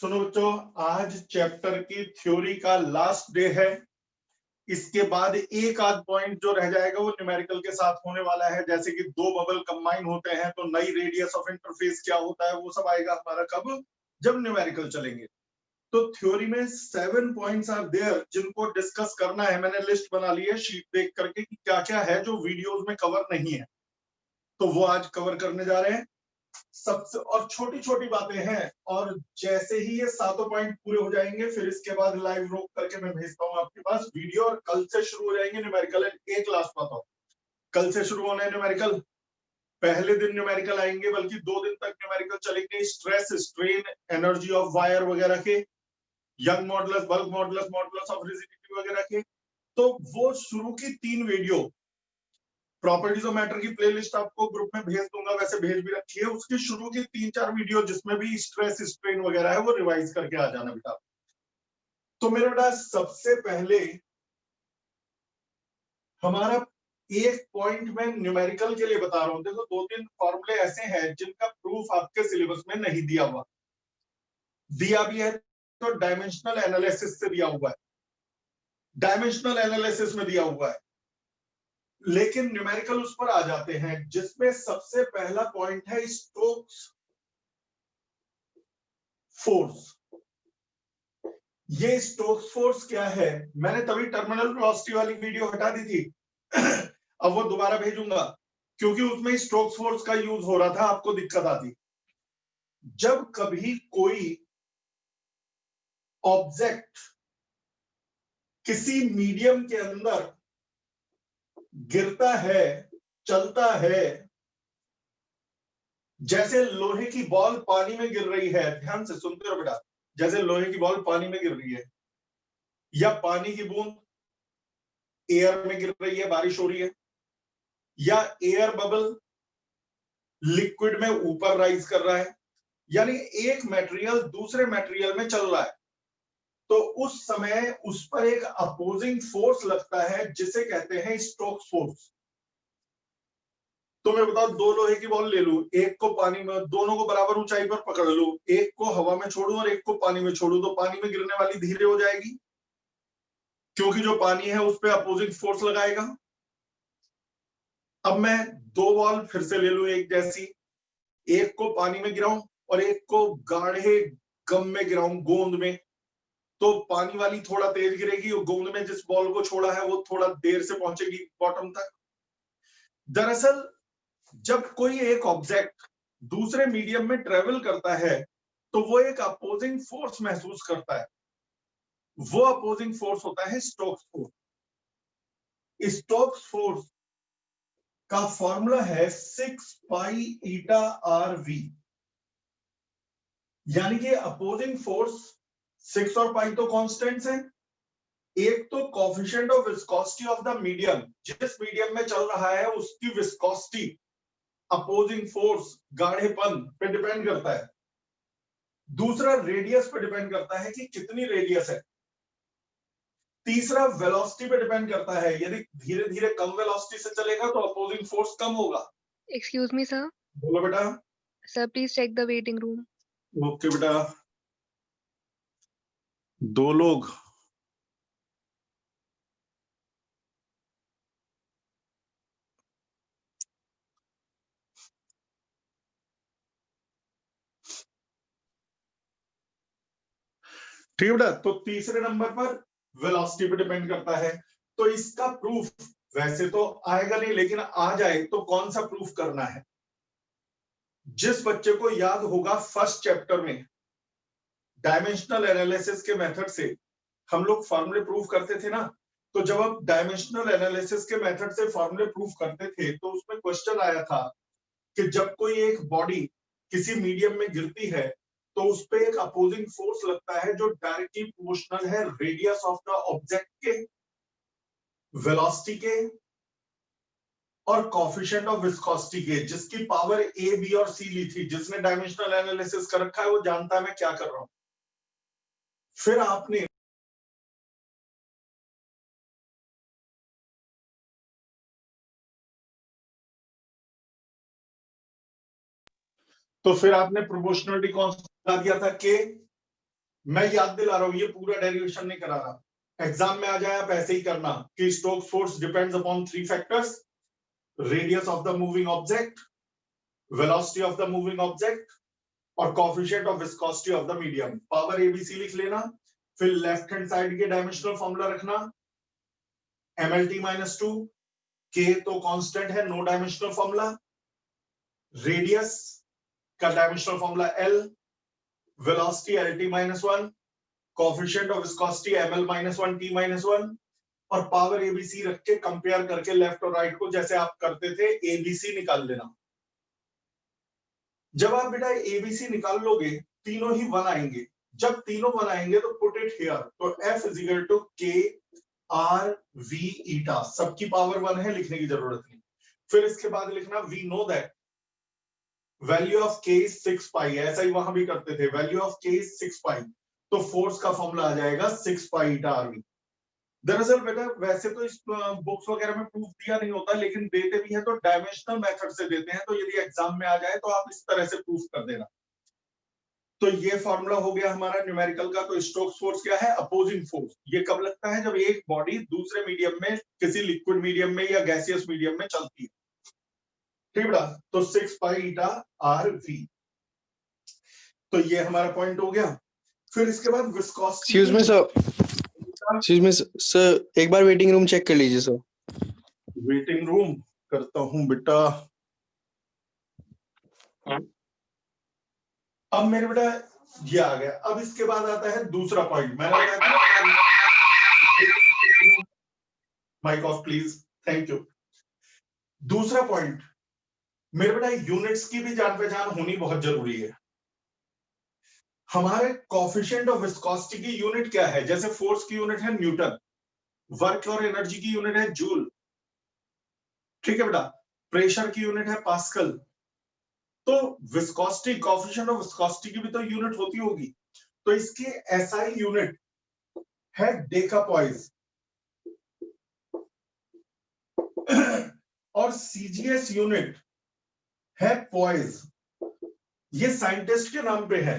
सुनो बच्चों, आज चैप्टर की थ्योरी का लास्ट डे है। इसके बाद एक आध पॉइंट जो रह जाएगा वो न्यूमेरिकल के साथ होने वाला है, जैसे कि दो बबल कंबाइन होते हैं तो नई रेडियस ऑफ इंटरफेस क्या होता है, वो सब आएगा हमारा कब, जब न्यूमेरिकल चलेंगे। तो थ्योरी में 7 पॉइंट्स आर देयर जिनको डिस्कस करना है। मैंने लिस्ट बना ली है शीट देख करके कि क्या क्या है जो वीडियोस में कवर नहीं है, तो वो आज कवर करने जा रहे हैं सबसे। और छोटी छोटी बातें हैं, और जैसे ही ये 7 पॉइंट पूरे हो जाएंगे फिर इसके बाद लाइव रोक करके मैं भेजता हूँ आपके पास वीडियो, और कल से शुरू हो जाएंगे न्यूमेरिकल। एक लास्ट बात हो, कल से शुरू होना है न्यूमेरिकल। पहले दिन न्यूमेरिकल आएंगे, बल्कि 2 दिन तक न्यूमेरिकल चलेंगे, stress, strain, energy of wire वगैरह के, young modulus, bulk modulus, modulus of rigidity वगैरह के। तो वो शुरू की 3 वीडियो प्रॉपर्टीज ऑफ मैटर की प्लेलिस्ट आपको ग्रुप में भेज दूंगा, वैसे भेज भी रखी है। उसकी शुरू की 3-4 वीडियो जिसमें भी स्ट्रेस, स्ट्रेन वगैरह है वो रिवाइज करके आ जाना बेटा। तो मेरे बेटा सबसे पहले हमारा एक पॉइंट में न्यूमेरिकल के लिए बता रहा हूं। देखो 2-3 फॉर्मूले ऐसे हैं जिनका प्रूफ आपके सिलेबस में नहीं दिया हुआ, दिया भी है तो डायमेंशनल एनालिसिस से दिया हुआ है, डायमेंशनल एनालिसिस में दिया हुआ है, लेकिन न्यूमेरिकल उस पर आ जाते हैं। जिसमें सबसे पहला पॉइंट है स्टोक्स फोर्स। ये स्टोक्स फोर्स क्या है, मैंने तभी टर्मिनल वेलोसिटी वाली वीडियो हटा दी थी अब वो दोबारा भेजूंगा, क्योंकि उसमें स्टोक्स फोर्स का यूज हो रहा था, आपको दिक्कत आती। जब कभी कोई ऑब्जेक्ट किसी मीडियम के अंदर गिरता है, चलता है, जैसे लोहे की बॉल पानी में गिर रही है, ध्यान से सुनते रहो बेटा, जैसे लोहे की बॉल पानी में गिर रही है, या पानी की बूंद एयर में गिर रही है, बारिश हो रही है, या एयर बबल लिक्विड में ऊपर राइज कर रहा है, यानी एक मटेरियल दूसरे मटेरियल में चल रहा है, तो उस समय उस पर एक अपोजिंग फोर्स लगता है जिसे कहते हैं स्टोक्स फोर्स। तो मैं बताऊं, 2 लोहे की बॉल ले लूं, एक को पानी में, दोनों को बराबर ऊंचाई पर पकड़ लूं, एक को हवा में छोड़ूं और एक को पानी में छोड़ूं, तो पानी में गिरने वाली धीरे हो जाएगी, क्योंकि जो पानी है उस पर अपोजिंग फोर्स लगाएगा। अब मैं 2 बॉल फिर से ले लूं एक जैसी, एक को पानी में गिराऊं और एक को गाढ़े गम में गिराऊं, गोंद में, तो पानी वाली थोड़ा तेज गिरेगी और गोंद में जिस बॉल को छोड़ा है वो थोड़ा देर से पहुंचेगी बॉटम तक। दरअसल जब कोई एक ऑब्जेक्ट दूसरे मीडियम में ट्रेवल करता है तो वो एक अपोजिंग फोर्स महसूस करता है, वो अपोजिंग फोर्स होता है स्टोक्स फोर्स। स्टोक्स फोर्स का फॉर्मूला है 6 पाई ईटा आर वी, यानी कि अपोजिंग फोर्स 6 और पाई तो कांस्टेंट्स हैं, एक तो coefficient of viscosity of the medium, जिस मीडियम में चल रहा है उसकी विस्कोसिटी अपोजिंग फोर्स गाढ़ेपन पे डिपेंड करता है, दूसरा रेडियस पे डिपेंड करता है कि कितनी रेडियस है, तीसरा वेलोसिटी पे डिपेंड करता है, यदि धीरे धीरे कम वेलोसिटी से चलेगा तो अपोजिंग फोर्स कम होगा। Excuse me, sir. बोलो बेटा। Sir, please check the waiting room. Okay बेटा, 2 लोग ठीक है बेटा। तो तीसरे नंबर पर वेलोसिटी पे डिपेंड करता है। तो इसका प्रूफ वैसे तो आएगा नहीं, लेकिन आ जाए तो कौन सा प्रूफ करना है। जिस बच्चे को याद होगा फर्स्ट चैप्टर में डायमेंशनल एनालिसिस के मेथड से हम लोग फॉर्मूले प्रूफ करते थे ना, तो जब आप डायमेंशनल एनालिसिस के मेथड से फॉर्मूले प्रूफ करते थे तो उसमें क्वेश्चन आया था कि जब कोई एक बॉडी किसी मीडियम में गिरती है तो उस पे एक अपोजिंग फोर्स लगता है जो डायरेक्टली प्रोपोर्शनल है रेडियस ऑफ द ऑब्जेक्ट के, वेलोसिटी के और कोएफिशिएंट ऑफ विस्कोसिटी के, जिसकी पावर ए, बी और सी ली थी। जिसने डायमेंशनल एनालिसिस कर रखा है वो जानता है मैं क्या कर रहा हूं। फिर आपने प्रोपोर्शनलिटी कांस्टेंट लगा दिया था के, मैं याद दिला रहा हूं, ये पूरा डेरिवेशन नहीं करा रहा, एग्जाम में आ जाए आप ऐसे ही करना कि Stokes force depends upon 3 factors, radius of the moving object, velocity of the moving object और coefficient of viscosity of the medium. Power ABC लिख लेना, फिर लेफ्ट हैंड साइड के डायमेंशनल फॉर्मूला रखना, mlt-2, k तो कांस्टेंट है, no dimensional formula, radius का dimensional formula l, velocity lt-1, coefficient of viscosity ml-1 t-1 और पावर एबीसी रख के कंपेयर करके लेफ्ट और राइट को जैसे आप करते थे एबीसी निकाल लेना। जब आप बेटा एबीसी निकाल लोगे तीनों ही 1 आएंगे, जब तीनों 1 आएंगे तो पुट इट हियर, तो F इज इक्वल टू के आर वी ईटा, सबकी पावर 1 है, लिखने की जरूरत नहीं। फिर इसके बाद लिखना we know that value of K is 6 pi, ऐसा ही वहां भी करते थे, value of K is 6 pi, तो फोर्स का फॉर्मूला आ जाएगा 6 पाई ईटा आरवी। दरअसल बेटा वैसे तो इस बुक्स वगैरह में प्रूफ दिया नहीं होता, लेकिन देते भी हैं तो डायमेंशनल मेथड से देते हैं, तो यदि एग्जाम में आ जाए तो आप इस तरह से प्रूफ कर देना। तो ये फॉर्मूला हो गया हमारा न्यूमेरिकल का। तो स्टोक्स फोर्स क्या है? Opposing force. ये कब लगता है? जब एक बॉडी दूसरे मीडियम में, किसी लिक्विड मीडियम में या गैसियस मीडियम में चलती है, ठीक बेटा। तो 6 पाई ईटा आर वी, तो ये हमारा पॉइंट हो गया। फिर इसके बाद विस्कोसिटी, एक्सक्यूज मी सर, एक बार वेटिंग रूम चेक कर लीजिए सर। वेटिंग रूम करता हूं बेटा। अब मेरे बेटा ये आ गया। अब इसके बाद आता है दूसरा पॉइंट। मैंने बताया mic off please, thank you. दूसरा पॉइंट मेरे बेटा, यूनिट्स की भी जान पहचान होनी बहुत जरूरी है। हमारे कोएफिशिएंट ऑफ विस्कोसिटी की यूनिट क्या है? जैसे फोर्स की यूनिट है न्यूटन, वर्क और एनर्जी की यूनिट है जूल, ठीक है बेटा। प्रेशर की यूनिट है पास्कल। तो विस्कोसिटी, कोएफिशिएंट ऑफ विस्कोसिटी की भी तो यूनिट होती होगी। तो इसकी एसआई यूनिट है डेकापॉइज और सीजीएस यूनिट है पॉइज। ये साइंटिस्ट के नाम पे है।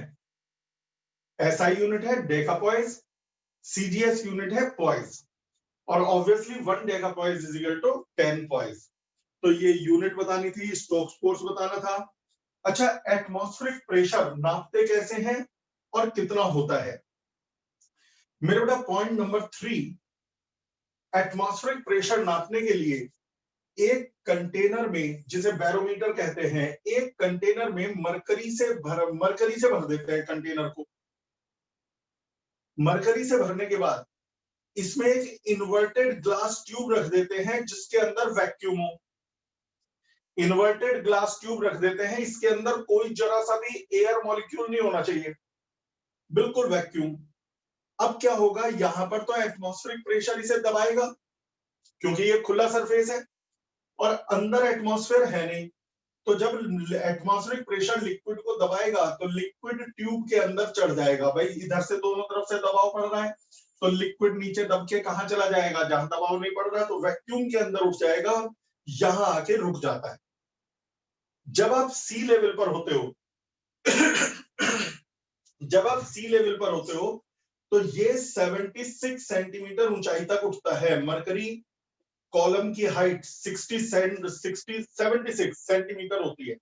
एसआई यूनिट है डेकापॉइज, सीजीएस यूनिट है पॉइज, और obviously 1 decapoise is equal to 10 poise. तो ये यूनिट बतानी थी, स्टोक्स फोर्स बताना था। अच्छा, एटमॉस्फेरिक प्रेशर नापते कैसे हैं और कितना होता है? मेरे बेटा पॉइंट नंबर 3, एटमॉस्फेरिक प्रेशर नापने के लिए एक कंटेनर में, जिसे बैरोमीटर कहते हैं, एक कंटेनर में मरकरी से भर देते हैं कंटेनर को। मरकरी से भरने के बाद इसमें एक इन्वर्टेड ग्लास ट्यूब रख देते हैं जिसके अंदर वैक्यूम हो। इन्वर्टेड ग्लास ट्यूब रख देते हैं, इसके अंदर कोई जरा सा भी एयर मॉलिक्यूल नहीं होना चाहिए, बिल्कुल वैक्यूम। अब क्या होगा, यहां पर तो एटमॉस्फेरिक प्रेशर इसे दबाएगा क्योंकि ये खुला सरफेस है और अंदर एटमॉस्फेयर है नहीं। तो जब एटमॉस्फेरिक प्रेशर लिक्विड को दबाएगा तो लिक्विड ट्यूब के अंदर चढ़ जाएगा। भाई इधर से दोनों तरफ से दबाव पड़ रहा है, तो लिक्विड नीचे दब के कहां चला जाएगा? जहां दबाव नहीं पड़ रहा है, तो वैक्यूम के अंदर उठ जाएगा, यहां आके रुक जाता है। जब आप सी लेवल पर होते हो जब आप सी लेवल पर होते हो तो ये 76 सेंटीमीटर ऊंचाई तक उठता है। मरकरी कॉलम की हाइट 76 सेंटीमीटर होती है।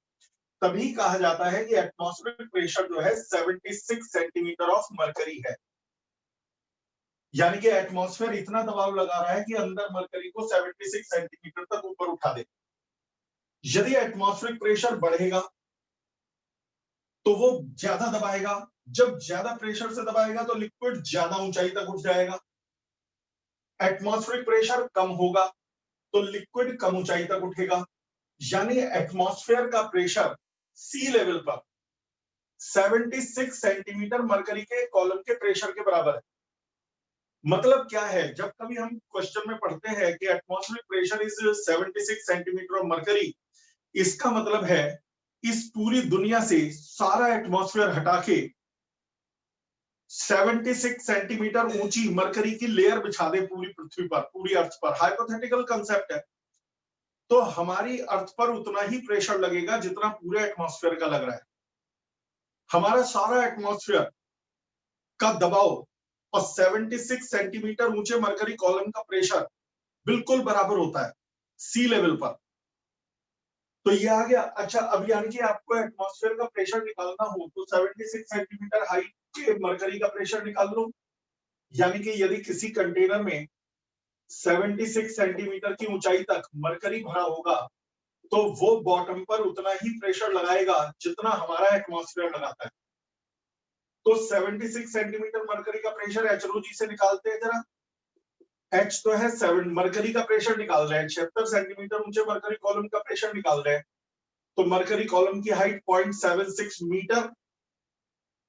तभी कहा जाता है कि एटमॉस्फेरिक प्रेशर जो है 76 सेंटीमीटर ऑफ मरकरी है। यानी कि एटमॉस्फेयर इतना दबाव लगा रहा है कि अंदर मरकरी को 76 सेंटीमीटर तक ऊपर उठा दे। यदि एटमॉस्फेरिक प्रेशर बढ़ेगा तो वो ज्यादा दबाएगा। जब ज्यादा प्रेशर से दबाएगा तो लिक्विड ज्यादा ऊंचाई तक उठ जाएगा। एटमॉस्फेरिक प्रेशर कम होगा तो लिक्विड कम ऊंचाई तक उठेगा। यानी एटमॉस्फेयर का प्रेशर सी लेवल पर 76 सेंटीमीटर मरकरी के कॉलम के प्रेशर के बराबर है। मतलब क्या है, जब कभी हम क्वेश्चन में पढ़ते हैं कि atmospheric pressure is 76 centimetre of mercury, इसका मतलब है इस पूरी दुनिया से सारा एटमॉस्फेयर हटा के 76 सेंटीमीटर ऊंची मरकरी की लेयर बिछा दे पूरी पृथ्वी पर, पूरी अर्थ पर। हाइपोथेटिकल कंसेप्ट है। तो हमारी अर्थ पर उतना ही प्रेशर लगेगा जितना पूरे एटमॉस्फेयर का लग रहा है। हमारा सारा एटमॉस्फेयर का दबाव और 76 सेंटीमीटर ऊंचे मरकरी कॉलम का प्रेशर बिल्कुल बराबर होता है सी लेवल पर। तो ये आ गया। अच्छा, अब यानी कि आपको एटमॉस्फेयर का प्रेशर निकालना हो तो 76 सेंटीमीटर हाइट के मरकरी का प्रेशर निकाल लो। यानी कि यदि किसी कंटेनर में 76 सेंटीमीटर की ऊंचाई तक मरकरी भरा होगा तो वो बॉटम पर उतना ही प्रेशर लगाएगा जितना हमारा एटमॉस्फेयर लगाता है। तो 76 सेंटीमीटर मरकरी का प्रेशर HROG से निकालते हैं जरा। H तो है 7, मरकरी का प्रेशर निकाल रहे हैं, 76 सेंटीमीटर ऊंचे मरकरी कॉलम का प्रेशर निकाल रहे हैं। तो मरकरी कॉलम की हाइट 0.76 मीटर,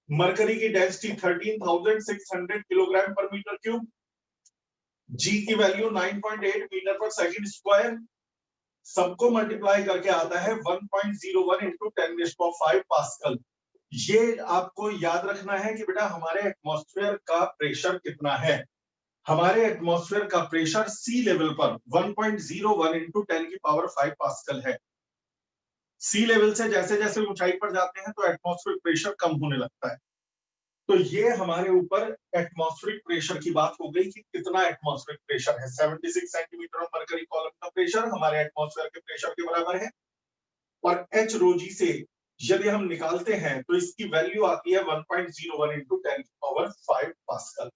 मरकरी की डेंसिटी 13,600 किलोग्राम पर मीटर क्यूब, जी की वैल्यू 9.8 मीटर पर सेकंड स्क्वायर, सबको मल्टीप्लाई करके आता है 1.01 इंटू 10⁵ पास्कल। ये आपको याद रखना है कि बेटा हमारे एटमॉस्फेयर का प्रेशर कितना है। हमारे एटमॉस्फेयर का प्रेशर सी लेवल पर 1.01 इंटू 10⁵ पास्कल है। सी लेवल से जैसे जैसे ऊंचाई पर जाते हैं तो एटमॉस्फेरिक प्रेशर कम होने लगता है। तो ये हमारे ऊपर एटमॉस्फेरिक प्रेशर की बात हो गई कि कितना एटमॉस्फेरिक प्रेशर है। 76 सेंटीमीटर मरकरी कॉलम का प्रेशर हमारे एटमॉस्फेयर के प्रेशर के बराबर है। और HROG से यदि हम निकालते हैं तो इसकी वैल्यू आती है 1.01 इंटू 10⁵ पास्कल।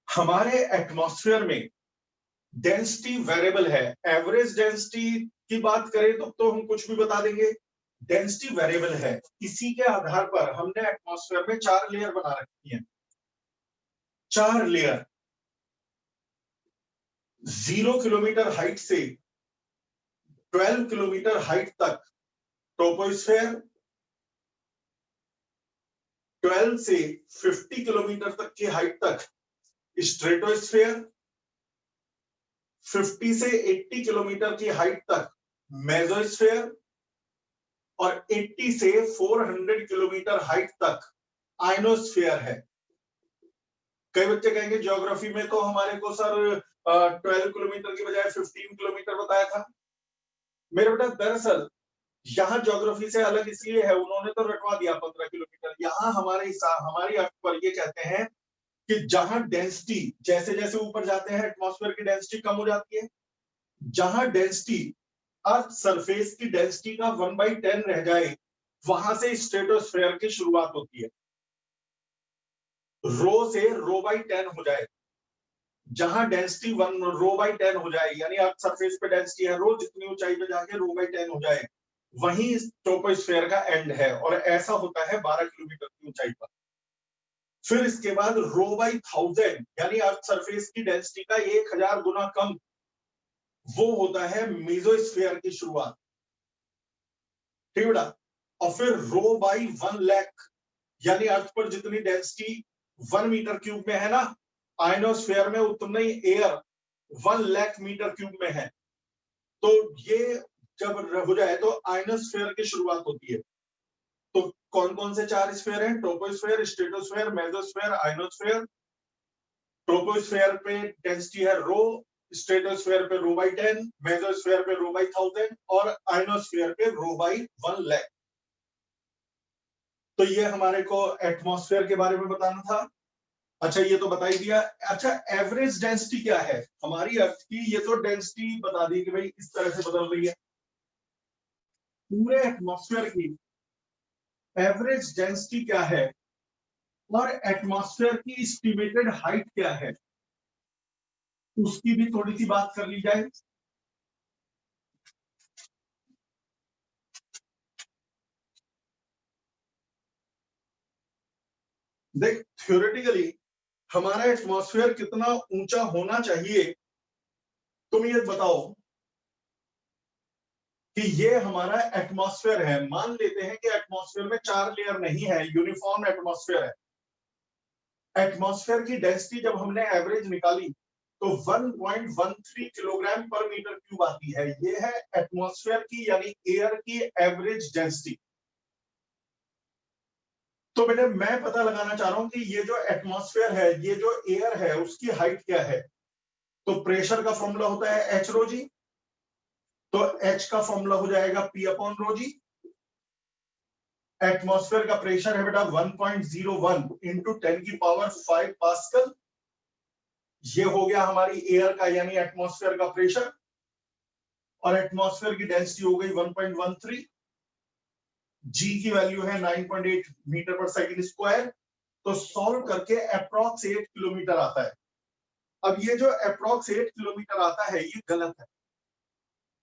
हमारे एटमॉस्फेयर में डेंसिटी वेरिएबल है। एवरेज डेंसिटी की बात करें तो हम कुछ भी बता देंगे। डेंसिटी वेरिएबल है, इसी के आधार पर हमने एटमॉस्फेयर में 4 लेयर बना रखी हैं। 4 लेयर 0 किलोमीटर हाइट से 12 किलोमीटर हाइट तक ट्रोपोस्फेयर, 12 से 50 किलोमीटर तक की हाइट तक स्ट्रेटोस्फेयर, 50 से 80 किलोमीटर की हाइट तक मेसोस्फेयर और 80 से 400 किलोमीटर हाइट तक आयनोस्फेयर है। कई बच्चे कहेंगे ज्योग्राफी में तो हमारे को सर 12 किलोमीटर की बजाय 15 किलोमीटर बताया था। मेरे बेटा दरअसल यहाँ ज्योग्राफी से अलग इसलिए है, उन्होंने तो रटवा दिया 15 किलोमीटर। यहाँ हमारी अर्थ पर ये कहते हैं कि जहां डेंसिटी जैसे जैसे ऊपर जाते हैं एटमॉस्फेयर की डेंसिटी कम हो जाती है। जहां डेंसिटी अर्थ सरफेस की डेंसिटी का 1/10 रह जाए वहां से स्ट्रेटोस्फेयर की शुरुआत होती है। रो से रो/10 हो जाए, जहां डेंसिटी 1 रो/10 हो जाए, यानी अर्थ सरफेस पे डेंसिटी है रो, जितनी ऊंचाई पे जाके रो/10 हो जाए वहीं ट्रोपोस्फेयर का एंड है। और ऐसा होता है 12 किलोमीटर की ऊंचाई पर। फिर इसके बाद रो/1000 यानी अर्थ सरफेस की डेंसिटी का 1000 गुना कम, वो होता है मेसोस्फेयर की शुरुआत। ठीक बेटा। और फिर रो/1 लाख यानी अर्थ पर जितनी डेंसिटी 1 मीटर क्यूब में है ना, आयनोस्फेयर में उतना ही एयर 1 लाख मीटर क्यूब में है। तो ये जब हो जाए तो आयनोस्फेयर की शुरुआत होती है। तो कौन कौन से 4 स्फीयर हैं? Troposphere, stratosphere, mesosphere, ionosphere. Troposphere पे डेंसिटी है रो, स्ट्रेटोस्फेयर पे रो/10, मेसोस्फेयर पे रो/1000 और आयनोस्फेयर पे रो/1 लाख। तो ये हमारे को एटमॉस्फेयर के बारे में बताना था। अच्छा, ये तो बता ही दिया। अच्छा, एवरेज डेंसिटी क्या है हमारी अर्थ की? ये तो डेंसिटी बता दी कि भाई इस तरह से बदल रही है। पूरे एटमॉस्फेयर की एवरेज डेंसिटी क्या है और एटमॉस्फेयर की एस्टिमेटेड हाइट क्या है, उसकी भी थोड़ी सी बात कर ली जाए। देख, थ्योरेटिकली हमारा एटमॉस्फेयर कितना ऊंचा होना चाहिए, तुम ये बताओ कि ये हमारा एटमॉस्फेयर है। मान लेते हैं कि एटमॉस्फेयर में 4 लेयर नहीं है, यूनिफॉर्म एटमॉस्फेयर है। एटमॉस्फेयर की डेंसिटी जब हमने एवरेज निकाली तो 1.13 किलोग्राम पर मीटर क्यूब आती है। ये है एटमॉस्फेयर की यानी एयर की एवरेज डेंसिटी। तो बेटे मैं पता लगाना चाह रहा हूं कि ये जो एटमॉस्फेयर है, ये जो एयर है, उसकी हाइट क्या है। तो प्रेशर का फॉर्मूला होता है HROG। तो H का फॉर्मूला हो जाएगा P/ρg। एटमॉस्फेयर का प्रेशर है बेटा 1.01 इंटू 10⁵ पास्कल। ये हो गया हमारी एयर का यानी एटमॉस्फेयर का प्रेशर, और एटमॉस्फेयर की डेंसिटी हो गई 1.13, जी की वैल्यू है 9.8 मीटर पर सेकंड स्क्वायर। तो सॉल्व करके अप्रॉक्स 8 किलोमीटर आता है। अब ये जो अप्रॉक्स 8 किलोमीटर आता है ये गलत है।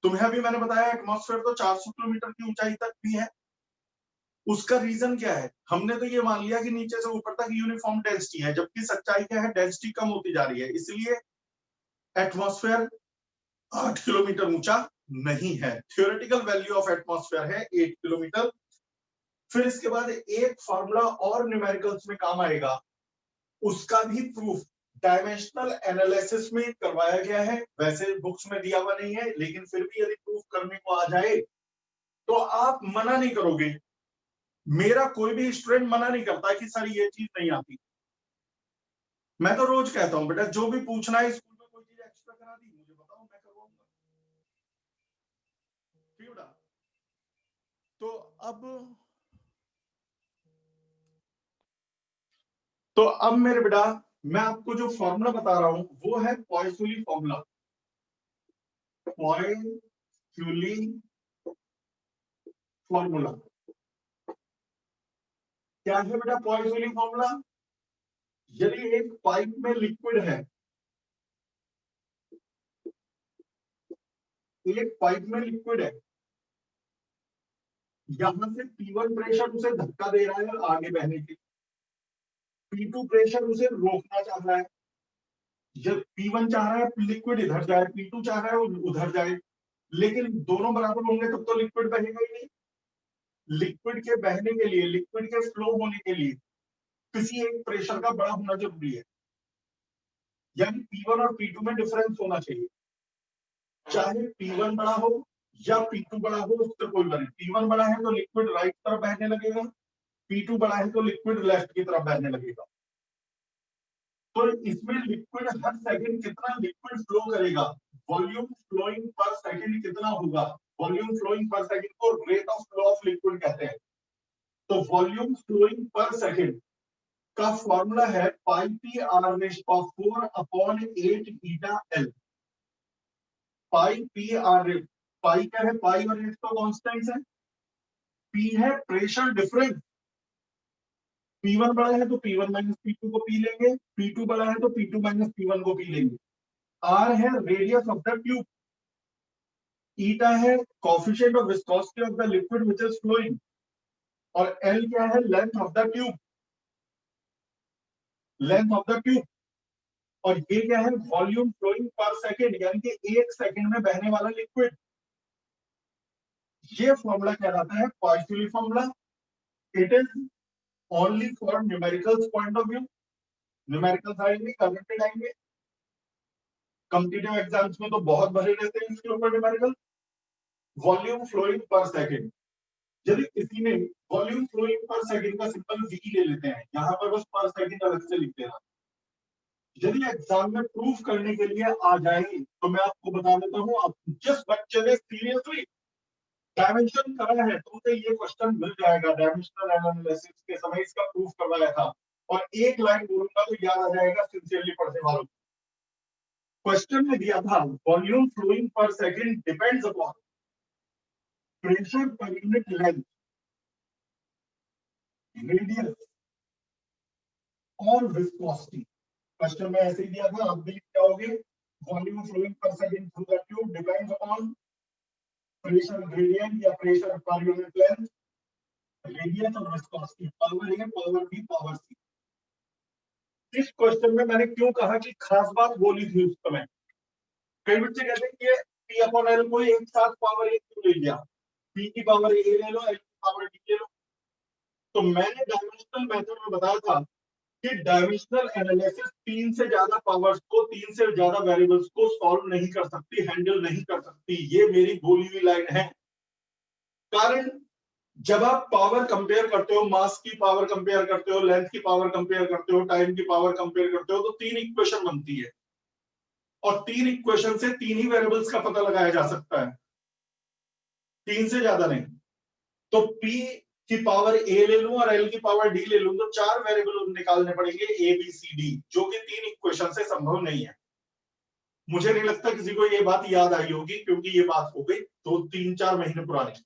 तुम्हें अभी मैंने बताया एटमॉस्फेयर तो 400 किलोमीटर की ऊंचाई तक भी है। उसका रीजन क्या है? हमने तो ये मान लिया कि नीचे से ऊपर तक यूनिफॉर्म डेंसिटी है, जबकि सच्चाई क्या है, डेंसिटी कम होती जा रही है। इसलिए एटमॉस्फेयर 8 किलोमीटर ऊंचा नहीं है। थ्योरेटिकल वैल्यू ऑफ एटमॉस्फेयर है 8 किलोमीटर। फिर इसके बाद एक फॉर्मूला और न्यूमेरिकल्स में काम आएगा, उसका भी प्रूफ डायमेंशनल एनालिसिस में करवाया गया है। वैसे बुक्स में दिया हुआ नहीं है, लेकिन फिर भी यदि प्रूफ करने को आ जाए तो आप मना नहीं करोगे। मेरा कोई भी स्टूडेंट मना नहीं करता कि सर ये चीज नहीं आती। मैं तो रोज कहता हूं बेटा जो भी पूछना है स्कूल में कोई चीज एक्स्ट्रा करा दी मुझे बताओ, मैं करवाऊंगा। ठीक बेटा। तो अब मेरे बेटा मैं आपको जो फॉर्मूला बता रहा हूं वो है पॉइसोली फॉर्मूला। पॉइसोली फॉर्मूला क्या है बेटा? पॉइसोली फॉर्मूला, यदि एक पाइप में लिक्विड है, एक पाइप में लिक्विड है, यहां से P1 प्रेशर उसे धक्का दे रहा है आगे बहने के, P2 प्रेशर उसे रोकना चाह रहा है। जब P1 चाह रहा है लिक्विड इधर जाए, P2 चाह रहा है उधर जाए, लेकिन दोनों बराबर होंगे तब तो लिक्विड बहेगा ही नहीं। लिक्विड के बहने के लिए, लिक्विड के फ्लो होने के लिए किसी एक प्रेशर का बड़ा होना जरूरी है, यानी P1 और P2 में डिफरेंस होना चाहिए। चाहे P1 बड़ा हो या P2 बड़ा हो, उससे कोई बने। P1 बड़ा है तो लिक्विड राइट तरफ बहने लगेगा, P2 बड़ा है तो लिक्विड लेफ्ट की तरफ बहने लगेगा। तो इसमें लिक्विड हर सेकंड कितना लिक्विड फ्लो करेगा, वॉल्यूम फ्लोइंग पर सेकंड कितना होगा, वॉल्यूम फ्लोइंग पर सेकंड को rate of flow of liquid कहते हैं। तो वॉल्यूम फ्लोइंग पर सेकंड का फॉर्मूला है pi P R rest of 4/8 beta L. Pi P R, pi क्या है? पाई और रेट तो कॉन्स्टेंट्स है। पी है प्रेशर डिफरेंस, P1 बड़ा है तो P1 माइनस P2 को पी लेंगे, P2 बड़ा है तो P2 माइनस P1 को पी लेंगे। R है radius of the tube, eta है coefficient of viscosity of the liquid which is flowing, और L क्या है? Length of the tube, length of the tube. और ये क्या है? वॉल्यूम फ्लोइंग पर सेकंड, यानी कि एक सेकंड में बहने वाला लिक्विड। ये फॉर्मूला कहलाता है Poiseuille formula. It is only for numericals point of view. Numericals आएंगे, कनेक्टेड आएंगे, कॉम्पिटिटिव एग्जाम्स में तो बहुत भरे रहते हैं इसके ऊपर numerical. Volume flowing per second, यदि किसी ने वॉल्यूम फ्लोइंग पर सेकंड का सिंपल वी ले लेते हैं, यहां पर बस पर सेकंड अलग से लिख देना। यदि एग्जाम में प्रूफ करने के लिए आ जाएगी तो मैं आपको बता देता हूं, आप जिस बच्चे ने सीरियसली डायमेंशन करा है तो उसे ये क्वेश्चन मिल जाएगा। डायमेंशनल एनालिसिस के समय इसका प्रूफ करवाया था, और एक लाइन बोलूंगा तो याद आ जाएगा सिंसियरली पढ़ने वालों को। क्वेश्चन में दिया था volume flowing per second depends upon pressure per unit length, radius और विस्कोसिटी। क्वेश्चन में ऐसे ही दिया था, आप भी लिख जाओगे volume flowing per second through the tube depends upon pressure gradient या pressure per unit length, radius और viscosity. Power A, power B, power C. इस क्वेश्चन में मैंने क्यों कहा कि खास बात बोली थी उस समय, कई बच्चे कहते हैं कि पी अपॉन एल को एक साथ पावर ए क्यों ले लिया, पी की पावर ए ले लो, एल की पावर डी ले लो। तो मैंने डायमेंशनल मेथड में बताया था कि डायमेंशनल एनालिसिस तीन से ज्यादा पावर्स को, तीन से ज्यादा वेरिएबल्स को सॉल्व नहीं कर सकती, हैंडल नहीं कर सकती। ये मेरी बोली हुई लाइन है। कारण जब आप पावर कंपेयर करते हो, मास की पावर कंपेयर करते हो, लेंथ की पावर कंपेयर करते हो, टाइम की पावर कंपेयर करते हो, तो तीन इक्वेशन बनती है, और तीन इक्वेशन से तीन ही वेरिएबल्स का पता लगाया जा सकता है, तीन से ज्यादा नहीं। तो P की पावर ए ले लूं और एल की पावर डी ले लूं तो 4 वेरिएबल निकालने पड़ेंगे ए बी सी डी, जो कि 3 इक्वेशन से संभव नहीं है। मुझे नहीं लगता किसी को ये बात याद आई होगी, क्योंकि ये बात हो गई तो 3-4 महीने पुरानी।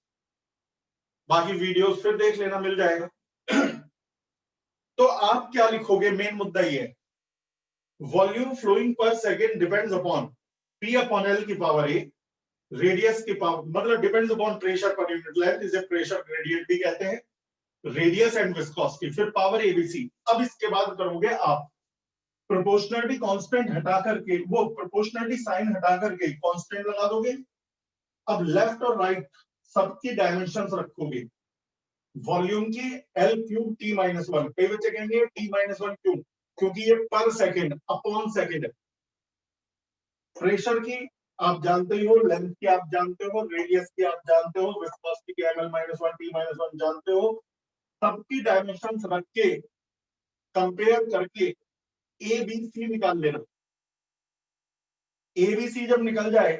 बाकी वीडियोस फिर देख लेना, मिल जाएगा। तो आप क्या लिखोगे, मेन मुद्दा ये है, volume flowing per second depends upon P upon L की पावर ए, रेडियस की पावर, मतलब depends upon pressure per unit length, इसे प्रेशर ग्रेडियंट भी कहते हैं, रेडियस एंड विस्कोसिटी, फिर पावर एबीसी। अब इसके बाद करोगे आप प्रोपोर्शनलिटी कांस्टेंट हटा करके, वो प्रोपोर्शनलिटी साइन हटा करके कांस्टेंट लगा दोगे। अब लेफ्ट और राइट सबकी डायमेंशंस रखोगे, वॉल्यूम की L cube T minus one, कई बच्चे कहेंगे टी माइनस वन क्यों, क्योंकि ये पर सेकेंड अपॉन सेकेंड है। प्रेशर की आप जानते ही हो, लेंथ की आप जानते हो, रेडियस की आप जानते हो, विस्कोसिटी की ML minus one T minus one जानते हो। सबकी डायमेंशंस रख के कंपेयर करके ए बी सी निकाल लेना। ए बी सी जब निकल जाए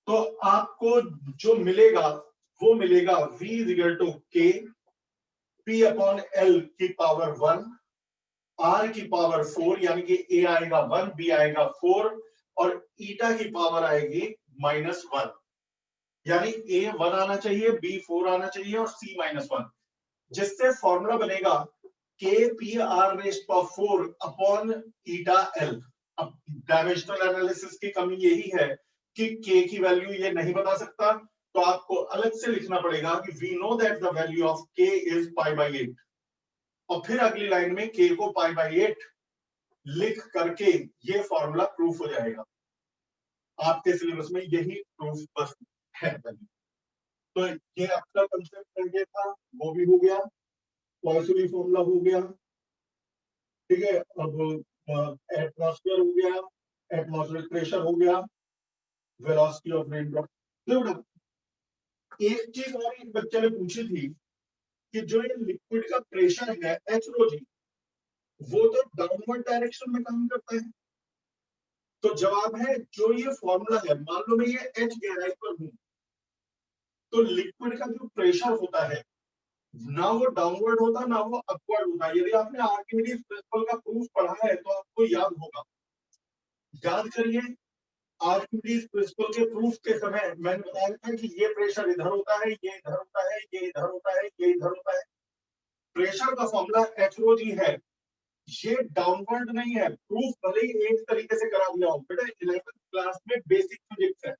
तो आपको जो मिलेगा वो मिलेगा v इज इक्वल टू के पी अपॉन एल की पावर 1, आर की पावर 4, यानी कि ए आएगा 1, बी आएगा 4 और ईटा की पावर आएगी -1, यानी ए 1 आना चाहिए, बी 4 आना चाहिए और सी -1, जिससे फॉर्मूला बनेगा के P R rest power 4 upon eta L. अब डायमेंशनल एनालिसिस की कमी यही है कि के की वैल्यू ये नहीं बता सकता, तो आपको अलग से लिखना पड़ेगा कि we know that the value of K is π/8, और फिर अगली लाइन में के को π/8 लिख करके ये फॉर्मूला प्रूफ हो जाएगा। आपके सिलेबस में यही प्रूफ बस है। तो ये आपका कंसेप्ट ये था, वो भी हो गया, पॉइसोनी फॉर्मूला हो गया, ठीक है। अब एटमॉस्फेयर हो गया, एटमॉस्फेरिक प्रेशर हो गया, वेलोसिटी ऑफ रेन ड्रॉप। एक चीज और एक बच्चे ने पूछी थी कि जो ये लिक्विड का प्रेशर है एच रो जी, वो तो डाउनवर्ड डायरेक्शन में काम करता है। तो जवाब है जो ये फॉर्मूला है, मान लो मैं ये एच गहराई पर हूं, तो लिक्विड का जो प्रेशर होता है ना वो डाउनवर्ड होता ना वो अपवर्ड होता। यदि आपने आर्किमिडीज प्रिंसिपल का प्रूफ पढ़ा है तो आपको याद होगा, याद करिए। आर्किमिडीज प्रिंसिपल के प्रूफ के समय मैंने बताया था कि ये प्रेशर इधर होता है, ये इधर होता है, ये इधर होता है, ये इधर होता है। प्रेशर का फॉर्मूला एच रो जी है, ये डाउनवर्ड नहीं है। प्रूफ भले ही एक तरीके से करा दिया हो, बेटा 11th क्लास में बेसिक फिजिक्स है।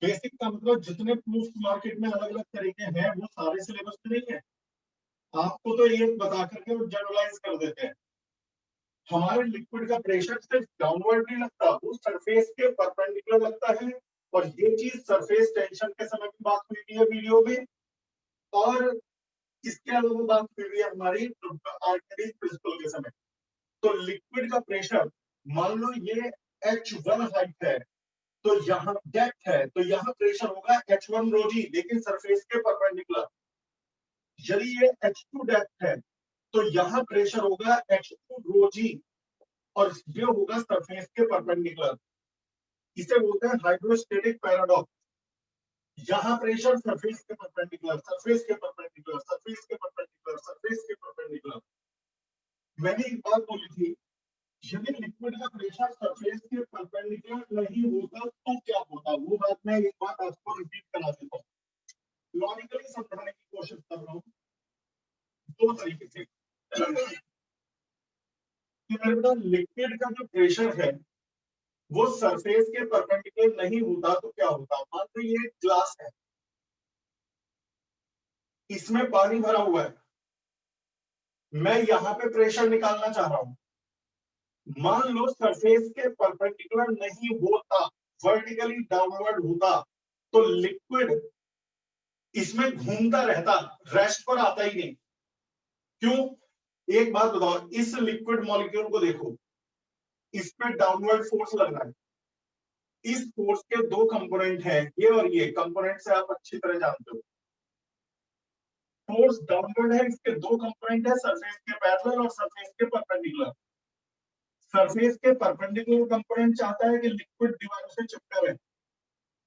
बेसिक का मतलब जितने प्रूफ मार्केट में अलग अलग तरीके हैं वो सारे सिलेबस में नहीं है। आपको तो ये बता करके वो जनरलाइज कर देते हैं। हमारे लिक्विड का प्रेशर सिर्फ डाउनवर्ड नहीं लगता, वो सरफेस के परपेंडिकुलर लगता है, और ये चीज सरफेस टेंशन के समय की बात हुई है वीडियो में, और इसके अलावा बात हुई है हमारी आर्किमिडीज प्रिंसिपल के समय। तो लिक्विड का प्रेशर, मान लो ये H1 हाइट है, तो यहाँ डेप्थ है, तो यहाँ प्रेशर होगा H1 रो जी, लेकिन सरफेस के परपेंडिकुलर। यदि ये H2 डेप्थ है तो यहाँ प्रेशर होगा H2 रो जी, और ये होगा सरफेस के परपेंडिकुलर। इसे बोलते हैं हाइड्रोस्टेटिक पैराडॉक्स। यहाँ प्रेशर सरफेस के परपेंडिकुलर, सरफेस के परपेंडिकुलर, सरफेस के परपेंडिकुलर, सरफेस के परपेंडिकुलर। मैंने एक बात बोली थी, यदि लिक्विड का प्रेशर सरफेस के परपेंडिकुलर नहीं होता तो क्या होता, वो बात मैं एक बात आपको रिपीट करा देता हूँ, लॉजिकली समझाने की कोशिश कर रहा हूँ दो तरीके से। कि मेरे बेटा लिक्विड का जो प्रेशर है वो सरफेस के परपेंडिकुलर नहीं होता तो क्या होता। मान लो ये ग्लास है, इसमें पानी भरा हुआ है, मैं यहाँ पे प्रेशर निकालना चाह रहा हूं। मान लो सरफेस के परपेंडिकुलर नहीं होता, वर्टिकली डाउनवर्ड होता, तो लिक्विड इसमें घूमता रहता, रेस्ट पर आता ही नहीं। क्यों? एक बात बताओ, इस लिक्विड मॉलिक्यूल को देखो, इस पे डाउनवर्ड फोर्स लग रहा है। इस फोर्स के दो कंपोनेंट हैं, ये और ये कंपोनेंट से आप अच्छी तरह जानते हो। फोर्स डाउनवर्ड है, इसके दो कंपोनेंट है, सरफेस के पैरेलल और सरफेस के परपेंडिकुलर। सरफेस के परपेंडिकुलर कंपोनेंट चाहता है कि लिक्विड दीवार से चिपका रहे,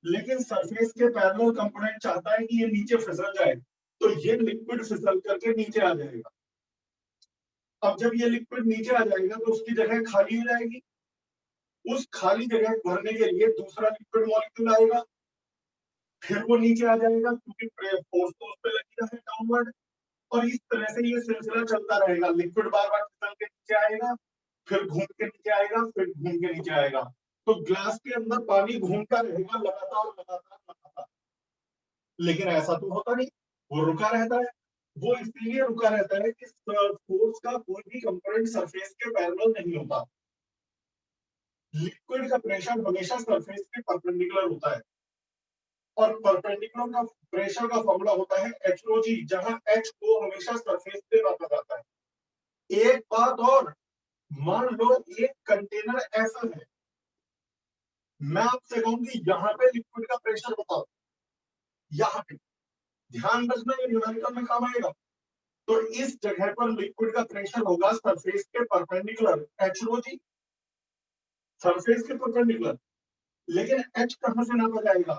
लेकिन सरफेस के पैरेलल कंपोनेंट चाहता है कि ये नीचे फिसल जाए। तो ये लिक्विड फिसल करके नीचे आ जाएगा। अब जब ये लिक्विड नीचे आ जाएगा तो उसकी जगह खाली हो जाएगी। उस खाली जगह भरने के लिए दूसरा लिक्विड मॉलिक्यूल आएगा, फिर वो नीचे आ जाएगा क्योंकि फोर्स तो उस पर लगी है डाउनवर्ड, और इस तरह से ये सिलसिला चलता रहेगा। लिक्विड बार बार फिसल के नीचे आएगा, फिर घूम के नीचे आएगा, फिर घूम के नीचे आएगा। तो ग्लास के अंदर पानी घूमता रहेगा लगातार लगातार लगातार, लेकिन ऐसा तो होता नहीं, वो रुका रहता है। वो इसलिए रुका रहता है कि फोर्स का कोई भी कंपोनेंट सरफेस के पैरेलल नहीं होता। लिक्विड का प्रेशर हमेशा सरफेस के परपेंडिकुलर होता है, और परपेंडिकुलर का प्रेशर का फॉर्मूला होता है HOG, जहां H को हमेशा सरफेस पे रखा जाता है। एक बात और, मान लो एक कंटेनर ऐसा है, मैं आपसे कहूंगी यहाँ पे लिक्विड का प्रेशर बताओ, यहाँ पे ध्यान रखना, ये न्यूमेरिकल में काम आएगा। तो इस जगह पर लिक्विड का प्रेशर होगा सरफेस के परपेंडिकुलर, HOG, सरफेस के परपेंडिकुलर। लेकिन H कहां से नापा जाएगा?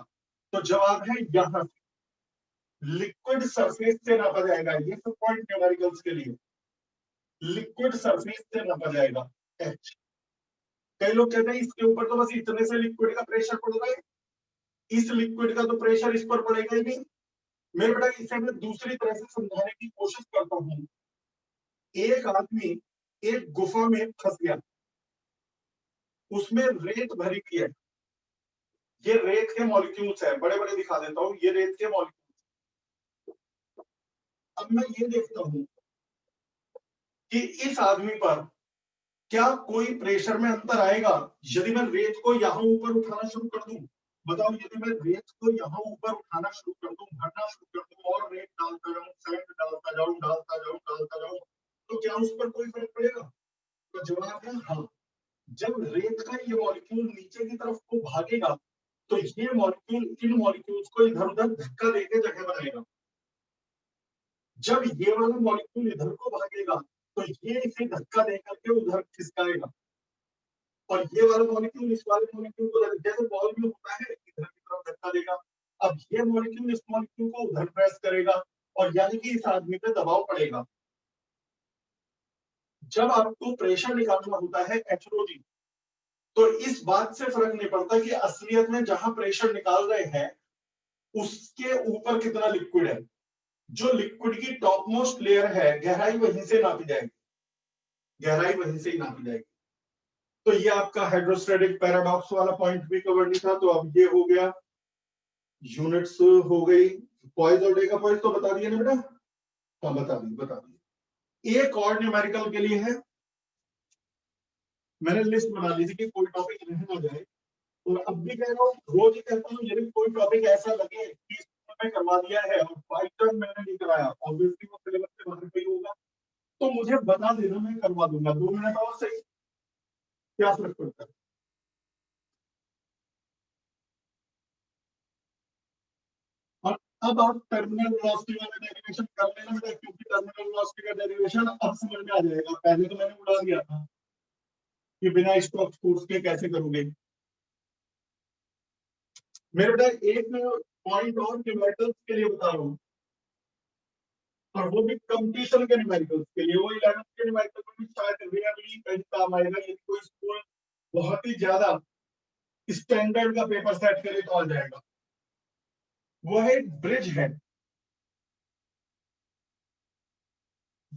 तो जवाब है यहां से, लिक्विड सरफेस से नापा जाएगा। ये सब पॉइंट न्यूमेरिकल्स के लिए, लिक्विड सरफेस से नापा जाएगा H। कई लोग कहते हैं इसके ऊपर तो बस इतने से लिक्विड का प्रेशर पड़ रहा है, इस लिक्विड का तो प्रेशर इस पर पड़ेगा ही नहीं। मेरे बेटा इसे मैं दूसरी तरह से समझाने की कोशिश करता हूं। एक आदमी एक गुफा में फंस गया, उसमें रेत भरी हुई है। ये रेत के मॉलिक्यूल्स है, बड़े बड़े दिखा देता हूं, ये रेत के मॉलिक्यूल्स। अब मैं ये देखता हूं कि इस आदमी पर क्या कोई प्रेशर में अंतर आएगा यदि मैं रेत को यहां ऊपर उठाना शुरू कर दूं। बताओ, यदि मैं रेत को यहाँ ऊपर उठाना शुरू कर दूं, भरना शुरू कर दूं, और रेत डालता जाऊं, सैंड डालता जाऊं, डालता जाऊं, डालता जाऊं, तो क्या उस पर कोई फर्क पड़ेगा? तो जवाब है हाँ। जब रेत का ये मॉलिक्यूल नीचे की तरफ को भागेगा तो ये मॉलिक्यूल इन मॉलिक्यूल्स को इधर उधर धक्का देके जगह बनाएगा। जब ये वाला मॉलिक्यूल इधर को भागेगा तो ये इसे धक्का देकर के उधर खिसकाएगा, और ये वाला मॉलिक्यूल इस वाले मॉलिक्यूल को, जैसे बॉल में होता है, इधर की तरफ धक्का देगा। अब ये मॉलिक्यूल इस मॉलिक्यूल को उधर प्रेस करेगा, और यानी कि इस आदमी पे दबाव पड़ेगा। जब आपको प्रेशर निकालना होता है HOG, तो इस बात से फर्क नहीं पड़ता कि असलियत में जहां प्रेशर निकाल रहे हैं उसके ऊपर कितना लिक्विड है। जो लिक्विड की टॉप मोस्ट लेयर है, गहराई वहीं से नापी जाएगी, गहराई वहीं से ही नापी जाएगी। तो ये आपका हाइड्रोस्टैटिक पैराडॉक्स वाला पॉइंट भी कवर नहीं था, तो अब ये हो गया, यूनिट्स हो गई। पॉइज और डे का पॉइज तो बता दिया ना बेटा? हाँ बता दिए। एक और न्यूमेरिकल के लिए है, मैंने लिस्ट बना ली थी कि कोई टॉपिक रह ना जाए, और अब भी कह रहा हूँ, रोज ही कहता हूँ, यदि कोई टॉपिक ऐसा लगे कि स्कूल में करवा दिया है और बाई टर्न मैंने नहीं कराया, ऑब्वियसली वो सिलेबस से बाहर पे ही होगा, तो मुझे बता देना, मैं करवा दूंगा। 2 मिनट और सही, क्या फर्क पड़ता है। और अब आप टर्मिनल वेलोसिटी वाला डेरिवेशन कर लेना बेटा, क्योंकि टर्मिनल वेलोसिटी का डेरिवेशन अब समझ में आ जाएगा। पहले तो मैंने उड़ा दिया था कि बिना स्टॉक फोर्स के कैसे करोगे। मेरे बेटा एक पॉइंट और न्यूमेरिकल्स के लिए बता रहा हूँ, और वो भी कंपटीशन के न्यूमेरिकल्स के लिए। वो 11th के न्यूमेरिकल में भी शायद रेयरली कहीं काम आएगा, यदि कोई स्कूल बहुत ही ज्यादा स्टैंडर्ड का पेपर सेट करे तो आ जाएगा। वो है एक ब्रिज है,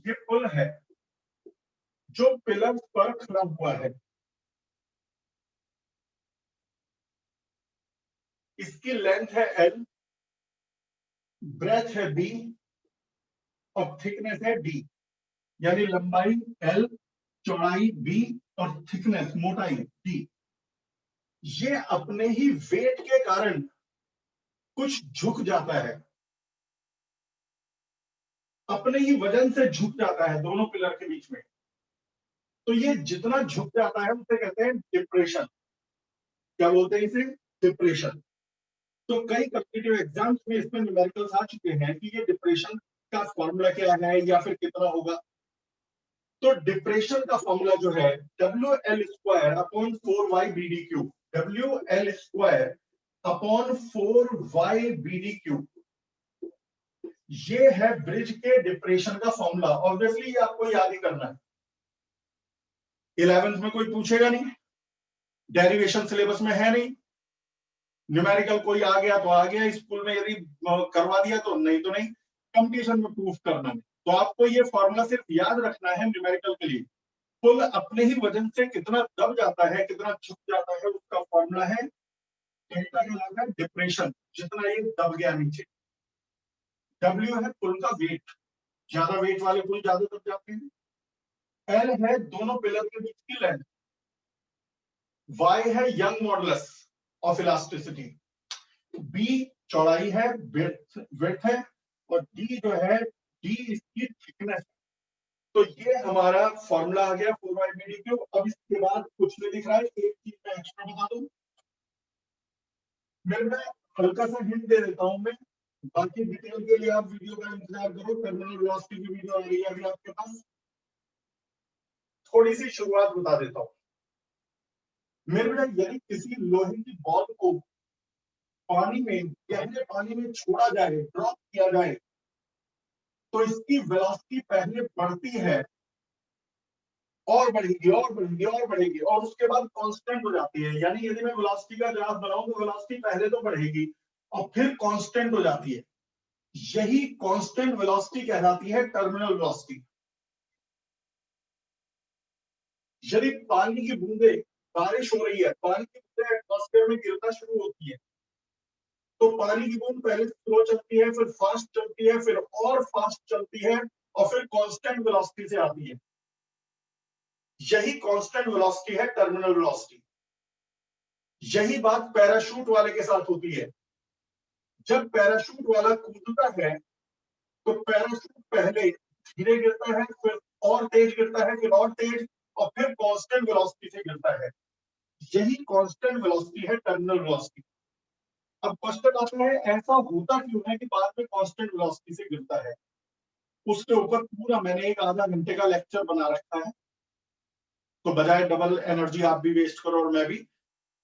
ये पुल है जो पिलर्स पर खड़ा हुआ है। इसकी लेंथ है L, ब्रेथ है B, और थिकनेस है D। यानी लंबाई L, चौड़ाई B, और थिकनेस, मोटाई D। ये अपने ही वेट के कारण कुछ झुक जाता है, अपने ही वजन से झुक जाता है दोनों पिलर के बीच में। तो ये जितना झुक जाता है उसे कहते हैं डिप्रेशन। क्या बोलते हैं इसे? डिप्रेशन। तो कई कॉम्पिटिटिव एग्जाम्स में इसमें न्यूमेरिकल्स आ चुके हैं कि ये डिप्रेशन का फॉर्मूला क्या है या फिर कितना होगा। तो डिप्रेशन का फॉर्मूला जो है WL² upon 4YBD3, WL² upon 4YBD3। ये है ब्रिज के डिप्रेशन का फॉर्मूला। ऑब्वियसली ये आपको याद ही करना है, 11th में कोई पूछेगा नहीं, डेरिवेशन सिलेबस में है नहीं, न्यूमेरिकल कोई आ गया तो आ गया, स्कूल में यदि करवा दिया तो नहीं, कंपटीशन में प्रूफ करना है। तो आपको ये फॉर्मूला सिर्फ याद रखना है न्यूमेरिकल के लिए। पुल अपने ही वजन से कितना दब जाता है, कितना झुक जाता है, उसका फॉर्मूला है डेल्टा कहलाता है डिप्रेशन, जितना ये दब गया नीचे। डब्ल्यू है पुल का वेट, ज्यादा वेट वाले पुल ज्यादा दब जाते हैं। एल है दोनों पिलर के बीच की लेंथ। वाई है Young modulus of elasticity. B चौड़ाई है, विड्थ है, और डी जो है, डी इसकी थिकनेस। तो ये हमारा फॉर्मूला आ गया 4/BDQ। अब इसके बाद कुछ नहीं दिख रहा है, एक चीज मैं एक्स्ट्रा बता दूं, मैं हल्का सा हिंट दे देता हूं मैं, बाकी डिटेल के लिए आप वीडियो का इंतजार करो। टर्मिनल वेलोसिटी की वीडियो आ रही है अभी आपके पास। थोड़ी सी शुरुआत बता देता हूं। मेरे बेटा यदि किसी लोहे की बॉल को पानी में, गहरे पानी में छोड़ा जाए, ड्रॉप किया जाए, तो इसकी वेलोसिटी पहले बढ़ती है और बढ़ेगी और बढ़ेगी और बढ़ेगी, और उसके बाद कांस्टेंट हो जाती है। यानी यदि मैं वेलोसिटी का ग्राफ बनाऊं तो वेलोसिटी पहले तो बढ़ेगी और फिर कांस्टेंट हो जाती है। यही कांस्टेंट वेलोसिटी कहलाती है टर्मिनल वेलोसिटी। यदि पानी की बूंदे, बारिश हो रही है, पानी की बूंदे एटमॉस्फेयर में गिरना शुरू होती है, तो पानी की बूंद पहले स्लो चलती है, फिर फास्ट चलती है, फिर और फास्ट चलती है, और फिर कांस्टेंट वेलोसिटी से आती है। यही कांस्टेंट वेलोसिटी है टर्मिनल वेलोसिटी। यही बात पैराशूट वाले के साथ होती है। जब पैराशूट वाला कूदता है तो पैराशूट पहले धीरे गिरता है, फिर और तेज गिरता है, फिर और तेज, और फिर कांस्टेंट वेलोसिटी से गिरता है। यही कांस्टेंट वेलोसिटी है टर्मिनल वेलोसिटी। अब क्वेश्चन आता है ऐसा होता क्यों है कि बाद में कांस्टेंट वेलोसिटी से गिरता है? उसके ऊपर पूरा मैंने एक आधा घंटे का लेक्चर बना रखा है, तो बजाय डबल एनर्जी आप भी वेस्ट करो और मैं भी,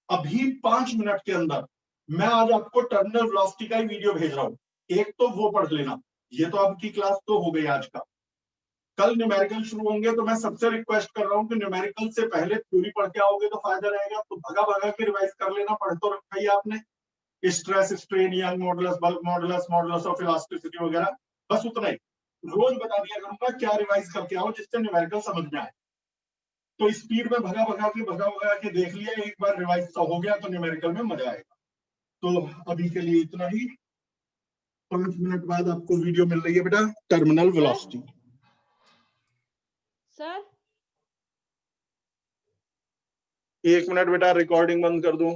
अभी 5 मिनट के अंदर मैं आज आपको टर्मिनल वेलोसिटी का ही वीडियो भेज रहा हूं। एक तो वो पढ़ लेना, ये तो आपकी क्लास तो हो गई आज का। कल न्यूमेरिकल शुरू होंगे, तो मैं सबसे रिक्वेस्ट कर रहा हूं कि न्यूमेरिकल से पहले थ्योरी पढ़ के आओगे तो फायदा रहेगा। तो भगा भगा के रिवाइज कर लेना, पढ़ तो रखा ही आपने, stress strain, young modulus, bulk modulus, modulus of elasticity वगैरह, बस उतना ही रोज बता दिया करूंगा क्या रिवाइज करके आओ जिससे न्यूमेरिकल समझ में आए। तो स्पीड में भगा भगा के देख लिया, एक बार रिवाइज हो गया तो न्यूमेरिकल में मजा आएगा। तो अभी के लिए इतना ही। 5 मिनट बाद आपको वीडियो मिल रही है बेटा, टर्मिनल वेलोसिटी। सर 1 मिनट बेटा, रिकॉर्डिंग बंद कर दूं।